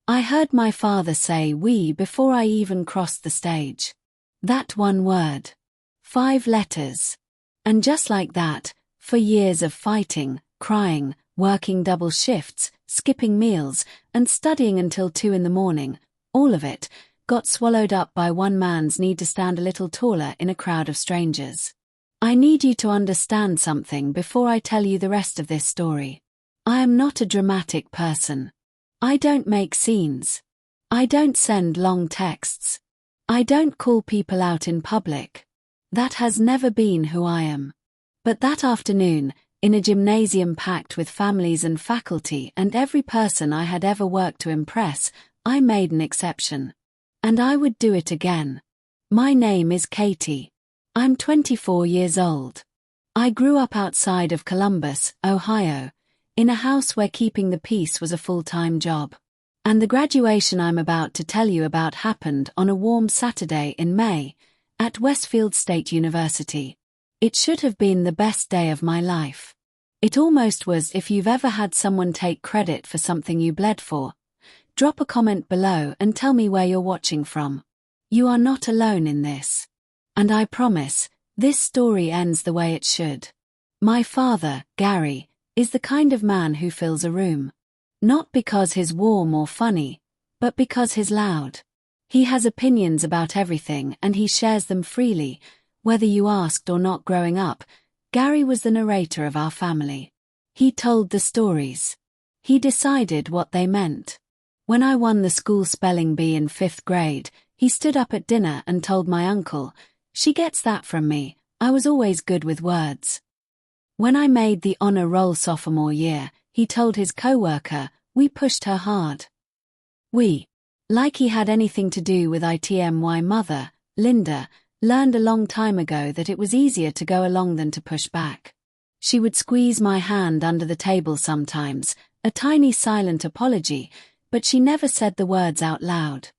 I heard my father say "we" before I even crossed the stage. That one word. 5 letters. And just like that, for years of fighting, crying, working double shifts, skipping meals, and studying until 2 in the morning, all of it got swallowed up by one man's need to stand a little taller in a crowd of strangers. I need you to understand something before I tell you the rest of this story. I am not a dramatic person. I don't make scenes. I don't send long texts. I don't call people out in public. That has never been who I am. But that afternoon, in a gymnasium packed with families and faculty and every person I had ever worked to impress, I made an exception. And I would do it again. My name is Katie. I'm 24 years old. I grew up outside of Columbus, Ohio, in a house where keeping the peace was a full-time job. And the graduation I'm about to tell you about happened on a warm Saturday in May, at Westfield State University. It should have been the best day of my life. It almost was. If you've ever had someone take credit for something you bled for, drop a comment below and tell me where you're watching from. You are not alone in this. And I promise, this story ends the way it should. My father, Gary, is the kind of man who fills a room. Not because he's warm or funny, but because he's loud. He has opinions about everything and he shares them freely, whether you asked or not. Growing up, Gary was the narrator of our family. He told the stories. He decided what they meant. When I won the school spelling bee in 5th grade, he stood up at dinner and told my uncle, "She gets that from me, I was always good with words." When I made the honor roll sophomore year, he told his co-worker, "We pushed her hard." We. Like he had anything to do with it. My mother, Linda, learned a long time ago that it was easier to go along than to push back. She would squeeze my hand under the table sometimes, a tiny silent apology, but she never said the words out loud.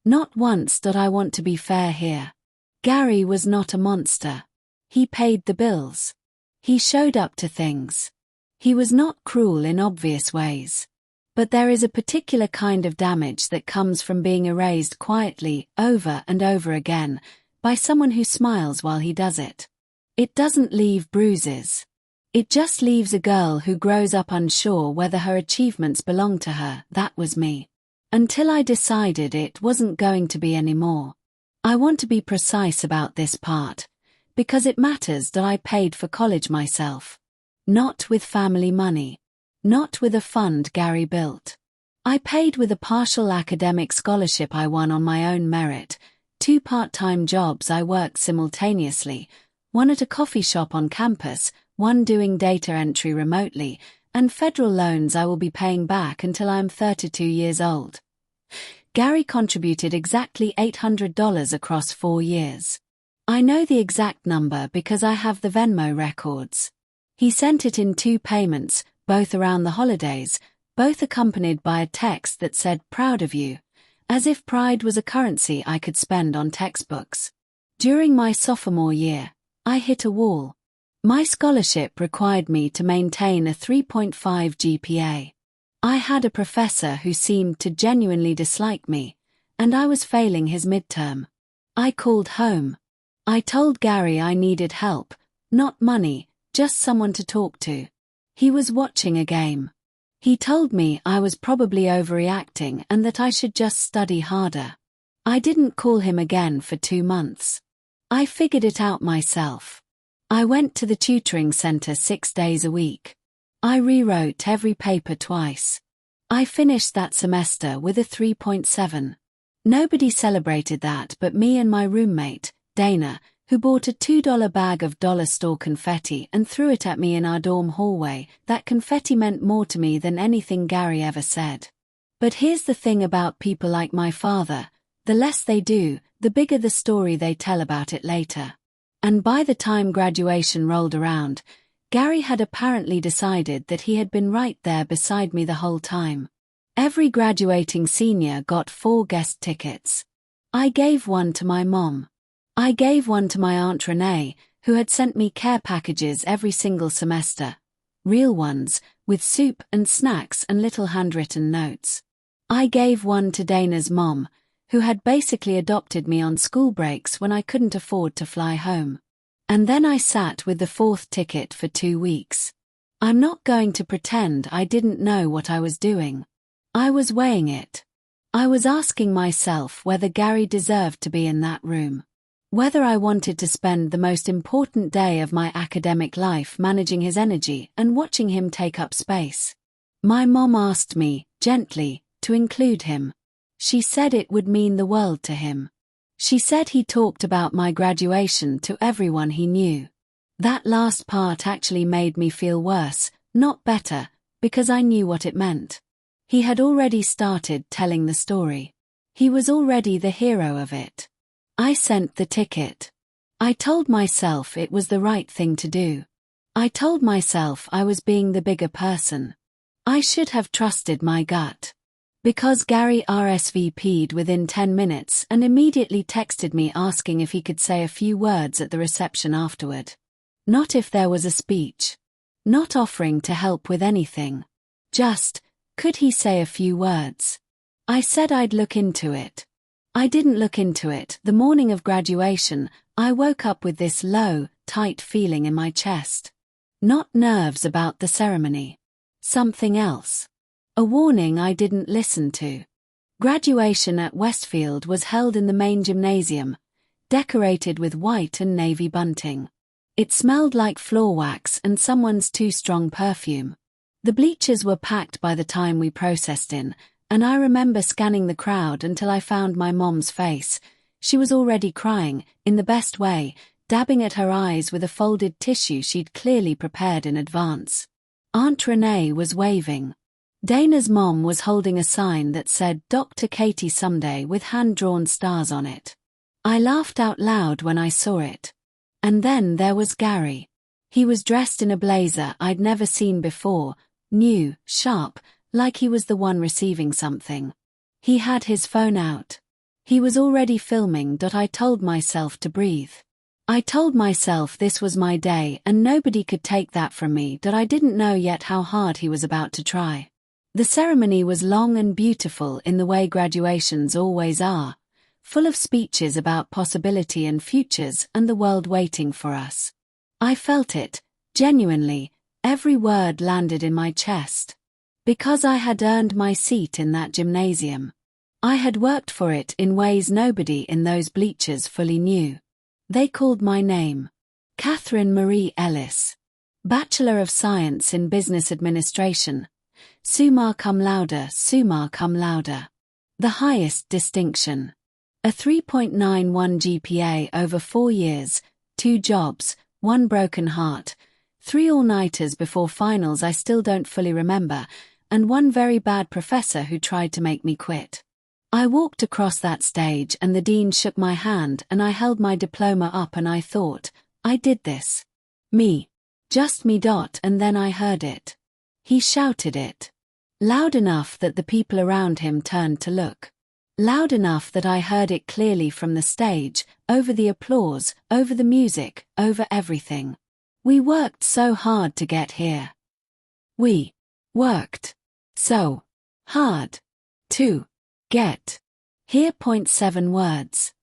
Not once did I want to be fair here. Gary was not a monster. He paid the bills. He showed up to things. He was not cruel in obvious ways. But there is a particular kind of damage that comes from being erased quietly, over and over again, by someone who smiles while he does it. It doesn't leave bruises. It just leaves a girl who grows up unsure whether her achievements belong to her. That was me. Until I decided it wasn't going to be anymore. I want to be precise about this part, because it matters that I paid for college myself. Not with family money. Not with a fund Gary built. I paid with a partial academic scholarship I won on my own merit, 2 part-time jobs I worked simultaneously, one at a coffee shop on campus, one doing data entry remotely, and federal loans I will be paying back until I am 32 years old. Gary contributed exactly $800 across 4 years. I know the exact number because I have the Venmo records. He sent it in 2 payments, both around the holidays, both accompanied by a text that said "proud of you," as if pride was a currency I could spend on textbooks. During my sophomore year, I hit a wall. My scholarship required me to maintain a 3.5 GPA. I had a professor who seemed to genuinely dislike me, and I was failing his midterm. I called home. I told Gary I needed help, not money, just someone to talk to. He was watching a game. He told me I was probably overreacting and that I should just study harder. I didn't call him again for 2 months. I figured it out myself. I went to the tutoring center 6 days a week. I rewrote every paper twice. I finished that semester with a 3.7. Nobody celebrated that but me and my roommate, Dana, who bought a $2 bag of dollar store confetti and threw it at me in our dorm hallway. That confetti meant more to me than anything Gary ever said. But here's the thing about people like my father, the less they do, the bigger the story they tell about it later. And by the time graduation rolled around, Gary had apparently decided that he had been right there beside me the whole time. Every graduating senior got 4 guest tickets. I gave one to my mom. I gave one to my Aunt Renee, who had sent me care packages every single semester. Real ones, with soup and snacks and little handwritten notes. I gave one to Dana's mom, who had basically adopted me on school breaks when I couldn't afford to fly home. And then I sat with the fourth ticket for 2 weeks. I'm not going to pretend I didn't know what I was doing. I was weighing it. I was asking myself whether Gary deserved to be in that room. Whether I wanted to spend the most important day of my academic life managing his energy and watching him take up space. My mom asked me, gently, to include him. She said it would mean the world to him. She said he talked about my graduation to everyone he knew. That last part actually made me feel worse, not better, because I knew what it meant. He had already started telling the story. He was already the hero of it. I sent the ticket. I told myself it was the right thing to do. I told myself I was being the bigger person. I should have trusted my gut. Because Gary RSVP'd within 10 minutes and immediately texted me asking if he could say a few words at the reception afterward. Not if there was a speech. Not offering to help with anything. Just, could he say a few words? I said I'd look into it. I didn't look into it. The morning of graduation, I woke up with this low, tight feeling in my chest. Not nerves about the ceremony. Something else. A warning I didn't listen to. Graduation at Westfield was held in the main gymnasium, decorated with white and navy bunting. It smelled like floor wax and someone's too strong perfume. The bleachers were packed by the time we processed in, and I remember scanning the crowd until I found my mom's face. She was already crying, in the best way, dabbing at her eyes with a folded tissue she'd clearly prepared in advance. Aunt Renee was waving. Dana's mom was holding a sign that said Dr. Katie someday with hand-drawn stars on it. I laughed out loud when I saw it. And then there was Gary. He was dressed in a blazer I'd never seen before, new, sharp, like he was the one receiving something. He had his phone out. He was already filming. I told myself to breathe. I told myself this was my day and nobody could take that from me. I didn't know yet how hard he was about to try. The ceremony was long and beautiful in the way graduations always are, full of speeches about possibility and futures and the world waiting for us. I felt it, genuinely, every word landed in my chest. Because I had earned my seat in that gymnasium. I had worked for it in ways nobody in those bleachers fully knew. They called my name. Catherine Marie Ellis. Bachelor of Science in Business Administration. Summa cum laude, summa cum laude. The highest distinction. A 3.91 GPA over 4 years, 2 jobs, 1 broken heart, 3 all-nighters before finals I still don't fully remember, and 1 very bad professor who tried to make me quit. I walked across that stage and the dean shook my hand and I held my diploma up and I thought, I did this. Me. Just me. And then I heard it. He shouted it. Loud enough that the people around him turned to look. Loud enough that I heard it clearly from the stage, over the applause, over the music, over everything. We worked so hard to get here. We worked so hard to get here. 7 words.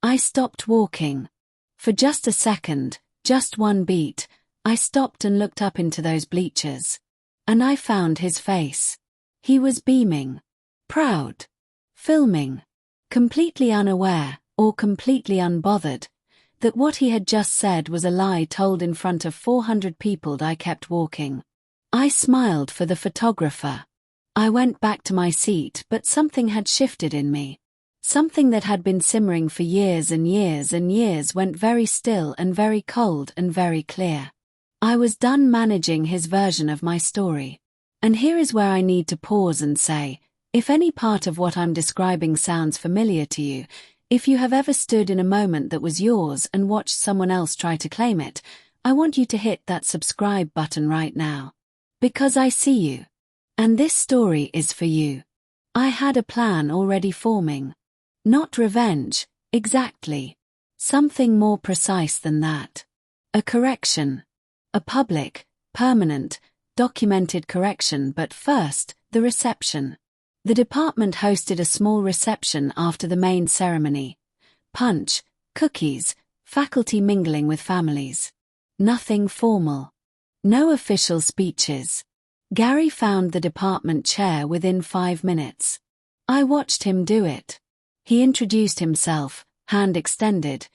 I stopped walking. For just a second, just one beat, I stopped and looked up into those bleachers. And I found his face. He was beaming. Proud. Filming. Completely unaware, or completely unbothered, that what he had just said was a lie told in front of 400 people. I kept walking. I smiled for the photographer. I went back to my seat, but something had shifted in me. Something that had been simmering for years and years and years went very still and very cold and very clear. I was done managing his version of my story. And here is where I need to pause and say, if any part of what I'm describing sounds familiar to you, if you have ever stood in a moment that was yours and watched someone else try to claim it, I want you to hit that subscribe button right now. Because I see you. And this story is for you. I had a plan already forming. Not revenge, exactly. Something more precise than that. A correction. A public, permanent, documented correction, but first, the reception. The department hosted a small reception after the main ceremony. Punch, cookies, faculty mingling with families. Nothing formal. No official speeches. Gary found the department chair within 5 minutes. I watched him do it. He introduced himself, hand extended,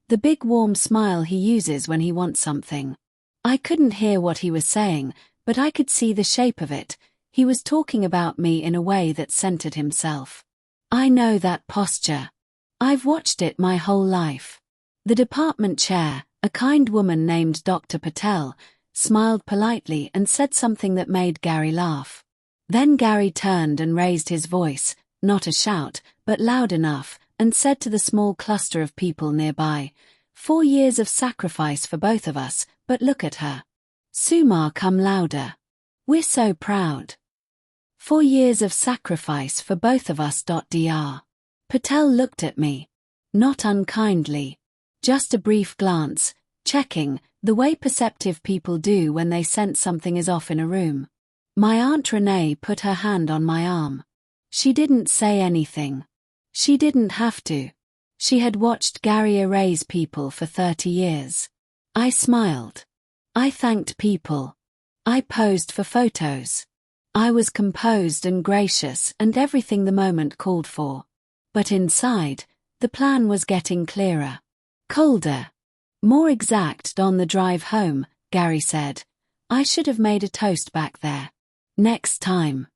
the big warm smile he uses when he wants something. I couldn't hear what he was saying, but I could see the shape of it. He was talking about me in a way that centered himself. I know that posture. I've watched it my whole life. The department chair, a kind woman named Dr. Patel, smiled politely and said something that made Gary laugh. Then Gary turned and raised his voice, not a shout, but loud enough, and said to the small cluster of people nearby, 4 years of sacrifice for both of us, but look at her. Summa cum laude. We're so proud. 4 years of sacrifice for both of us. Dr. Patel looked at me. Not unkindly. Just a brief glance, checking, the way perceptive people do when they sense something is off in a room. My Aunt Renee put her hand on my arm. She didn't say anything. She didn't have to. She had watched Gary erase people for 30 years. I smiled. I thanked people. I posed for photos. I was composed and gracious and everything the moment called for. But inside, the plan was getting clearer. Colder. More exact. On the drive home, Gary said, I should have made a toast back there. Next time.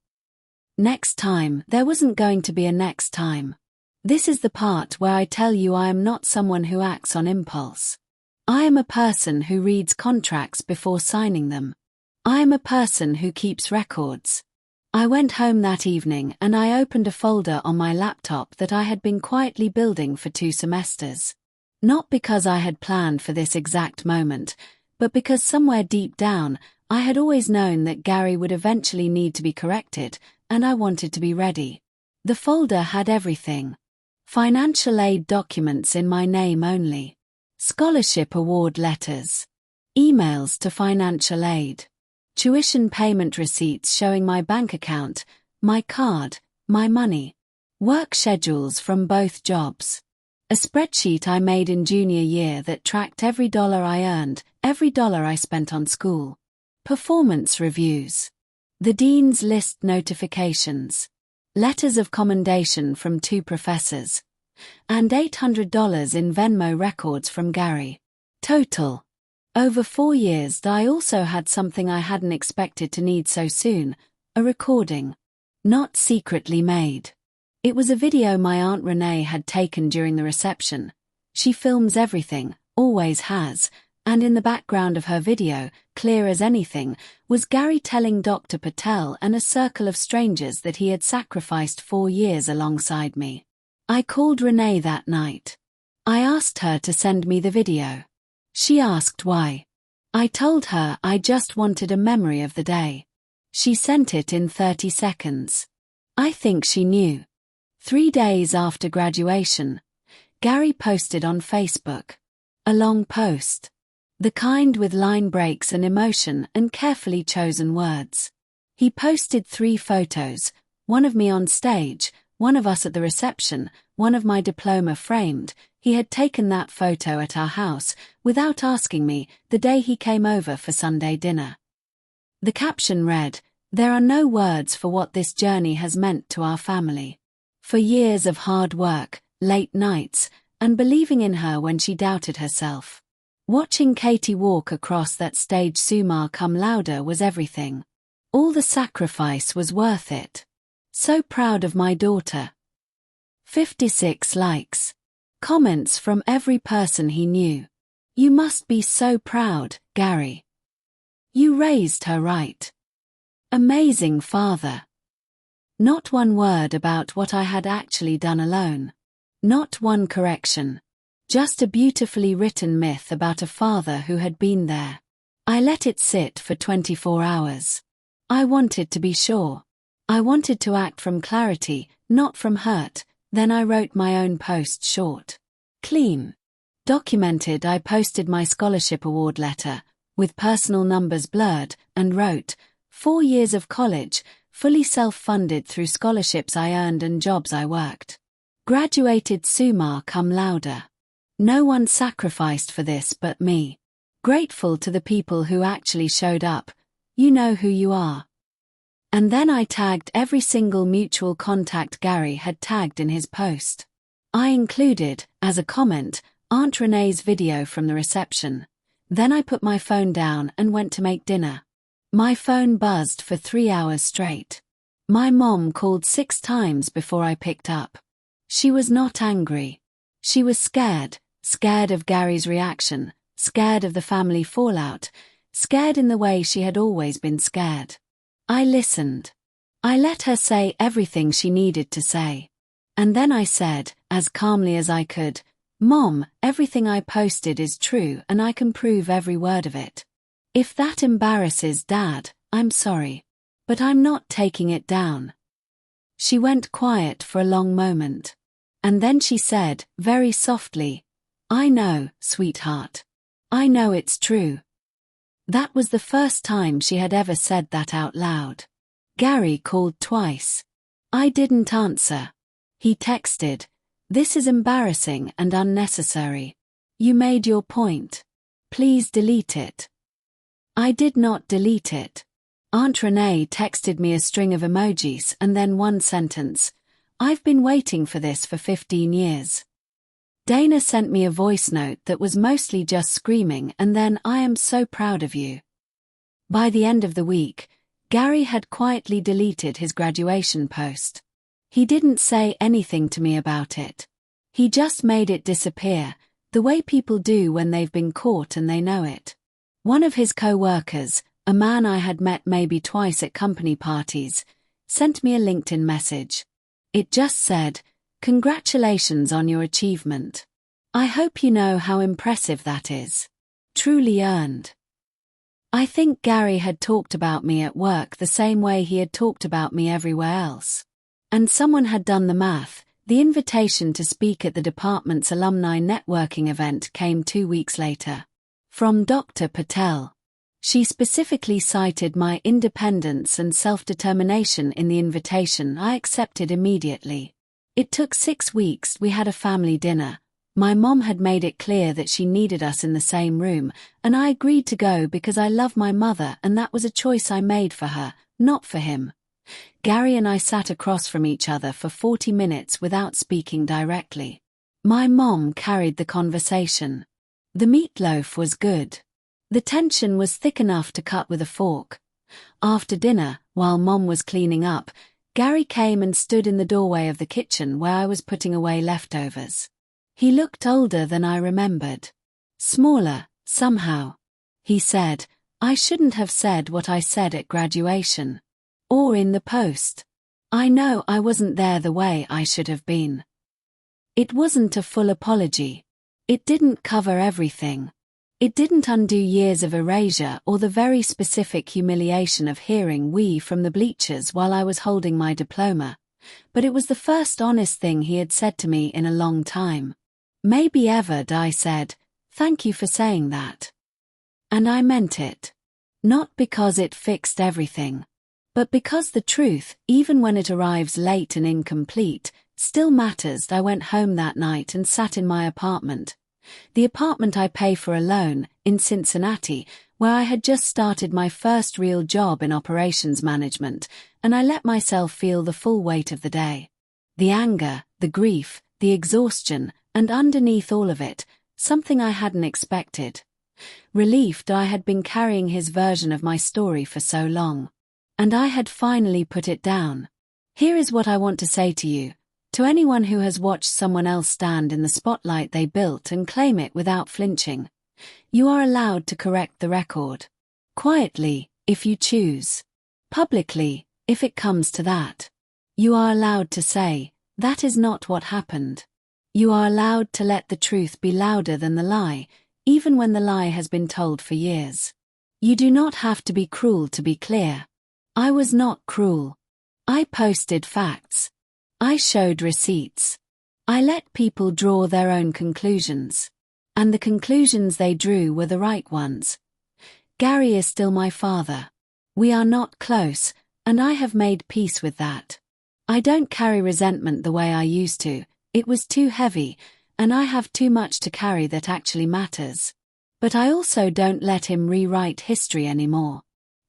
Next time. There wasn't going to be a next time. This is the part where I tell you I am not someone who acts on impulse. I am a person who reads contracts before signing them. I am a person who keeps records. I went home that evening and I opened a folder on my laptop that I had been quietly building for 2 semesters. Not because I had planned for this exact moment, but because somewhere deep down, I had always known that Gary would eventually need to be corrected, and I wanted to be ready. The folder had everything. Financial aid documents in my name only. Scholarship award letters. Emails to financial aid. Tuition payment receipts showing my bank account, my card, my money. Work schedules from both jobs. A spreadsheet I made in junior year that tracked every dollar I earned, every dollar I spent on school. Performance reviews. The dean's list notifications. Letters of commendation from 2 professors. And $800 in Venmo records from Gary. Total. Over 4 years. I also had something I hadn't expected to need so soon, a recording. Not secretly made. It was a video my Aunt Renee had taken during the reception. She films everything, always has, and in the background of her video, clear as anything, was Gary telling Dr. Patel and a circle of strangers that he had sacrificed 4 years alongside me. I called Renee that night. I asked her to send me the video. She asked why. I told her I just wanted a memory of the day. She sent it in 30 seconds. I think she knew. 3 days after graduation, Gary posted on Facebook. A long post. The kind with line breaks and emotion and carefully chosen words. He posted 3 photos, one of me on stage, one of us at the reception, one of my diploma framed. He had taken that photo at our house, without asking me, the day he came over for Sunday dinner. The caption read, "There are no words for what this journey has meant to our family. For years of hard work, late nights, and believing in her when she doubted herself. Watching Katie walk across that stage summa cum laude was everything. All the sacrifice was worth it. So proud of my daughter." 56 likes. Comments from every person he knew. "You must be so proud, Gary. You raised her right. Amazing father." Not one word about what I had actually done alone. Not one correction. Just a beautifully written myth about a father who had been there. I let it sit for 24 hours. I wanted to be sure. I wanted to act from clarity, not from hurt. Then I wrote my own post short. Clean. Documented. I posted my scholarship award letter, with personal numbers blurred, and wrote, 4 years of college, fully self-funded through scholarships I earned and jobs I worked. Graduated summa cum laude. No one sacrificed for this but me. Grateful to the people who actually showed up. You know who you are. And then I tagged every single mutual contact Gary had tagged in his post. I included, as a comment, Aunt Renee's video from the reception. Then I put my phone down and went to make dinner. My phone buzzed for 3 hours straight. My mom called 6 times before I picked up. She was not angry. She was scared of Gary's reaction, scared of the family fallout, scared in the way she had always been scared. I listened. I let her say everything she needed to say. And then I said, as calmly as I could, "Mom, everything I posted is true and I can prove every word of it. If that embarrasses Dad, I'm sorry. But I'm not taking it down." She went quiet for a long moment. And then she said, very softly, "I know, sweetheart. I know it's true." That was the first time she had ever said that out loud. Gary called twice. I didn't answer. He texted, "This is embarrassing and unnecessary. You made your point. Please delete it." I did not delete it. Aunt Renee texted me a string of emojis and then one sentence, "I've been waiting for this for 15 years. Dana sent me a voice note that was mostly just screaming and then, "I am so proud of you." By the end of the week, Gary had quietly deleted his graduation post. He didn't say anything to me about it. He just made it disappear, the way people do when they've been caught and they know it. One of his co-workers, a man I had met maybe twice at company parties, sent me a LinkedIn message. It just said, "Congratulations on your achievement. I hope you know how impressive that is. Truly earned." I think Gary had talked about me at work the same way he had talked about me everywhere else. And someone had done the math. The invitation to speak at the department's alumni networking event came 2 weeks later. From Dr. Patel. She specifically cited my independence and self-determination in the invitation. I accepted immediately. It took 6 weeks. We had a family dinner. My mom had made it clear that she needed us in the same room, and I agreed to go because I love my mother and that was a choice I made for her, not for him. Gary and I sat across from each other for 40 minutes without speaking directly. My mom carried the conversation. The meatloaf was good. The tension was thick enough to cut with a fork. After dinner, while Mom was cleaning up, Gary came and stood in the doorway of the kitchen where I was putting away leftovers. He looked older than I remembered. Smaller, somehow. He said, "I shouldn't have said what I said at graduation. Or in the post. I know I wasn't there the way I should have been." It wasn't a full apology. It didn't cover everything. It didn't undo years of erasure or the very specific humiliation of hearing "we" from the bleachers while I was holding my diploma, but it was the first honest thing he had said to me in a long time. Maybe ever. I said, "Thank you for saying that." And I meant it. Not because it fixed everything, but because the truth, even when it arrives late and incomplete, still matters. I went home that night and sat in my apartment. The apartment I pay for alone, in Cincinnati, where I had just started my first real job in operations management, and I let myself feel the full weight of the day. The anger, the grief, the exhaustion, and underneath all of it, something I hadn't expected. Relief that I had been carrying his version of my story for so long. And I had finally put it down. Here is what I want to say to you. To anyone who has watched someone else stand in the spotlight they built and claim it without flinching, you are allowed to correct the record. Quietly, if you choose. Publicly, if it comes to that. You are allowed to say, "That is not what happened." You are allowed to let the truth be louder than the lie, even when the lie has been told for years. You do not have to be cruel to be clear. I was not cruel. I posted facts. I showed receipts. I let people draw their own conclusions. And the conclusions they drew were the right ones. Gary is still my father. We are not close, And I have made peace with that. I don't carry resentment the way I used to. It was too heavy, and I have too much to carry that actually matters. But I also don't let him rewrite history anymore.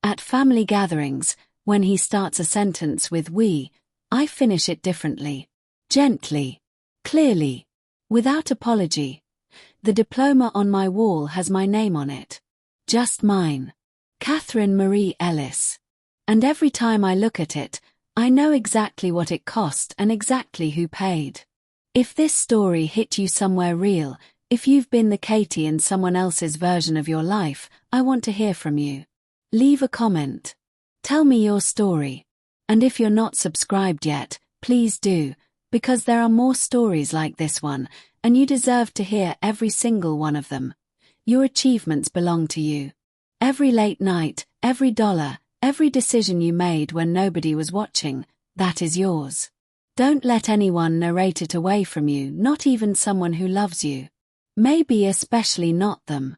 At family gatherings, when he starts a sentence with we, I finish it differently. Gently. Clearly. Without apology. The diploma on my wall has my name on it. Just mine. Catherine Marie Ellis. And every time I look at it, I know exactly what it cost and exactly who paid. If this story hit you somewhere real, if you've been the Katie in someone else's version of your life, I want to hear from you. Leave a comment. Tell me your story. And if you're not subscribed yet, please do, because there are more stories like this one, and you deserve to hear every single one of them. Your achievements belong to you. Every late night, every dollar, every decision you made when nobody was watching, that is yours. Don't let anyone narrate it away from you, not even someone who loves you. Maybe especially not them.